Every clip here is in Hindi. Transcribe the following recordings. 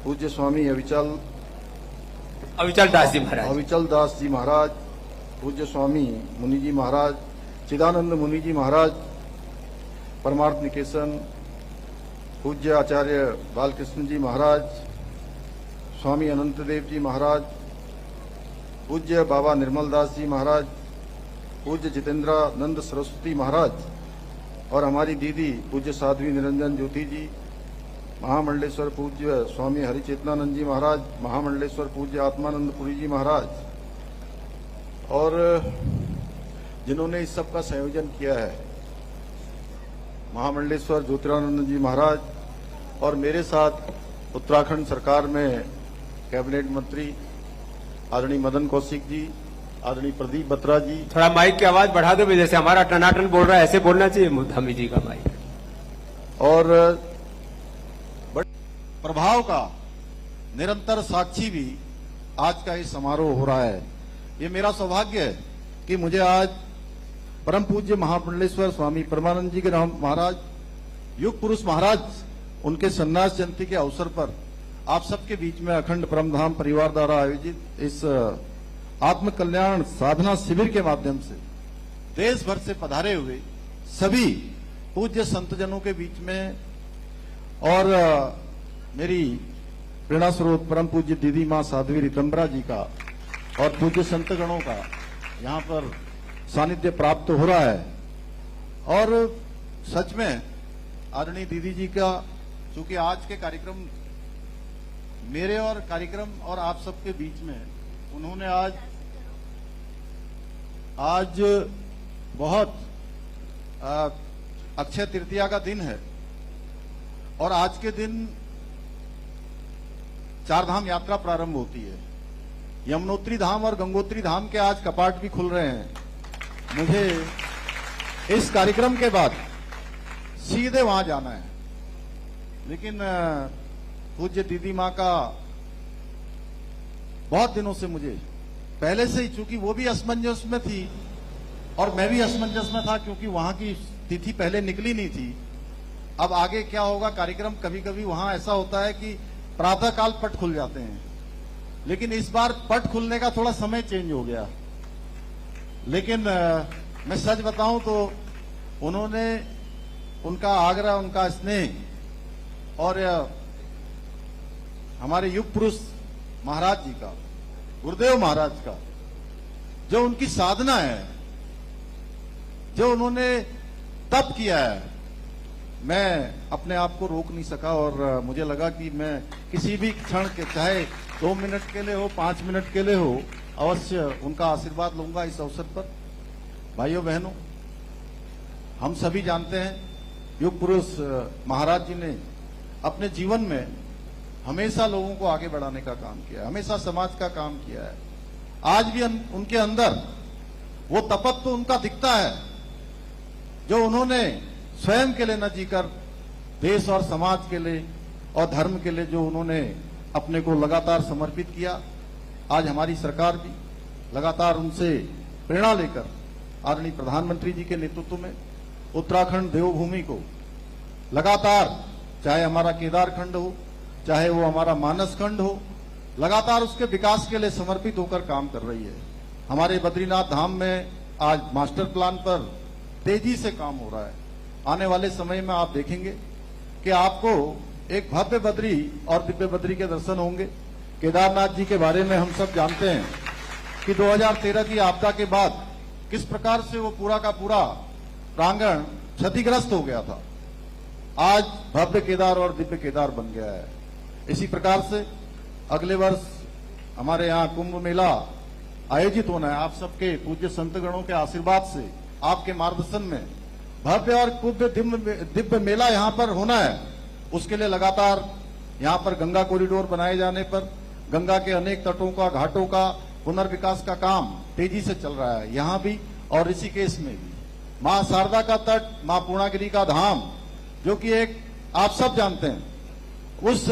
पूज्य स्वामी अविचल दास जी महाराज, पूज्य स्वामी मुनि जी महाराज, चिदानंद मुनि जी महाराज, परमार्थ निकेतन, पूज्य आचार्य बालकृष्ण जी महाराज, स्वामी अनंत देव जी महाराज, पूज्य बाबा निर्मल दास जी महाराज, पूज्य जितेंद्रानंद सरस्वती महाराज और हमारी दीदी पूज्य साध्वी निरंजन ज्योति जी, महामंडलेश्वर पूज्य स्वामी हरिचेतनानंद जी महाराज, महामंडलेश्वर पूज्य आत्मानंद पुरी जी महाराज और जिन्होंने इस सब का संयोजन किया है, महामंडलेश्वर ज्योतिरानंद जी महाराज और मेरे साथ उत्तराखंड सरकार में कैबिनेट मंत्री आदरणीय मदन कौशिक जी, आदरणीय प्रदीप बत्रा जी। थोड़ा माइक की आवाज बढ़ा दो, जैसे हमारा टनाटन बोल रहा है ऐसे बोलना चाहिए धामी जी का माइक। और प्रभाव का निरंतर साक्षी भी आज का ये समारोह हो रहा है। ये मेरा सौभाग्य है कि मुझे आज परम पूज्य महामंडलेश्वर स्वामी परमानंद जी के महाराज, युग पुरुष महाराज, उनके संन्यास जयंती के अवसर पर आप सबके बीच में अखंड परमधाम परिवार द्वारा आयोजित इस आत्म कल्याण साधना शिविर के माध्यम से देश भर से पधारे हुए सभी पूज्य संतजनों के बीच में और मेरी प्रेरणा स्रोत परम पूज्य दीदी मां साध्वी रितंबरा जी का और पूज्य संतगणों का यहाँ पर सानिध्य प्राप्त हो रहा है। और सच में आदरणीय दीदी जी का, चूंकि आज के कार्यक्रम मेरे और कार्यक्रम और आप सबके बीच में उन्होंने आज बहुत अक्षय तृतीया का दिन है और आज के दिन चार धाम यात्रा प्रारंभ होती है। यमुनोत्री धाम और गंगोत्री धाम के आज कपाट भी खुल रहे हैं। मुझे इस कार्यक्रम के बाद सीधे वहां जाना है, लेकिन पूज्य दीदी मां का बहुत दिनों से मुझे पहले से ही, चूंकि वो भी असमंजस में थी और मैं भी असमंजस में था, क्योंकि वहां की तिथि पहले निकली नहीं थी। अब आगे क्या होगा कार्यक्रम, कभी कभी वहां ऐसा होता है कि प्रातः काल पट खुल जाते हैं, लेकिन इस बार पट खुलने का थोड़ा समय चेंज हो गया। लेकिन मैं सच बताऊं तो उन्होंने, उनका आग्रह, उनका स्नेह और हमारे युग पुरुष महाराज जी का, गुरुदेव महाराज का, जो उनकी साधना है, जो उन्होंने तप किया है, मैं अपने आप को रोक नहीं सका और मुझे लगा कि मैं किसी भी क्षण के, चाहे 2 मिनट के लिए हो, 5 मिनट के लिए हो, अवश्य उनका आशीर्वाद लूंगा इस अवसर पर। भाइयों बहनों, हम सभी जानते हैं युग पुरुष महाराज जी ने अपने जीवन में हमेशा लोगों को आगे बढ़ाने का काम किया, हमेशा समाज का काम किया है। आज भी उनके अंदर वो तपत्व उनका दिखता है, जो उन्होंने स्वयं के लिए न जीकर देश और समाज के लिए और धर्म के लिए जो उन्होंने अपने को लगातार समर्पित किया। आज हमारी सरकार भी लगातार उनसे प्रेरणा लेकर आदरणीय प्रधानमंत्री जी के नेतृत्व में उत्तराखंड देवभूमि को लगातार, चाहे हमारा केदार खंड हो, चाहे वो हमारा मानस खंड हो, लगातार उसके विकास के लिए समर्पित होकर काम कर रही है। हमारे बद्रीनाथ धाम में आज मास्टर प्लान पर तेजी से काम हो रहा है। आने वाले समय में आप देखेंगे कि आपको एक भव्य बद्री और दिव्य बद्री के दर्शन होंगे। केदारनाथ जी के बारे में हम सब जानते हैं कि 2013 की आपदा के बाद किस प्रकार से वो पूरा का पूरा प्रांगण क्षतिग्रस्त हो गया था। आज भव्य केदार और दिव्य केदार बन गया है। इसी प्रकार से अगले वर्ष हमारे यहाँ कुंभ मेला आयोजित होना है। आप सबके पूज्य संतगणों के आशीर्वाद से, आपके मार्गदर्शन में भव्य और कुव्य दिव्य मेला यहाँ पर होना है। उसके लिए लगातार यहाँ पर गंगा कॉरिडोर बनाए जाने पर गंगा के अनेक तटों का, घाटों का पुनर्विकास का काम तेजी से चल रहा है, यहाँ भी और ऋषिकेश में भी। मां शारदा का तट, मां पूर्णागिरी का धाम, जो कि एक आप सब जानते हैं, उस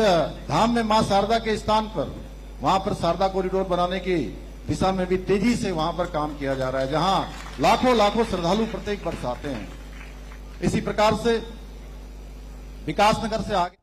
धाम में मां शारदा के स्थान पर वहां पर शारदा कॉरिडोर बनाने की दिशा में भी तेजी से वहां पर काम किया जा रहा है, जहां लाखों लाखों श्रद्धालु प्रत्येक वर्ष आते हैं। इसी प्रकार से विकासनगर से आगे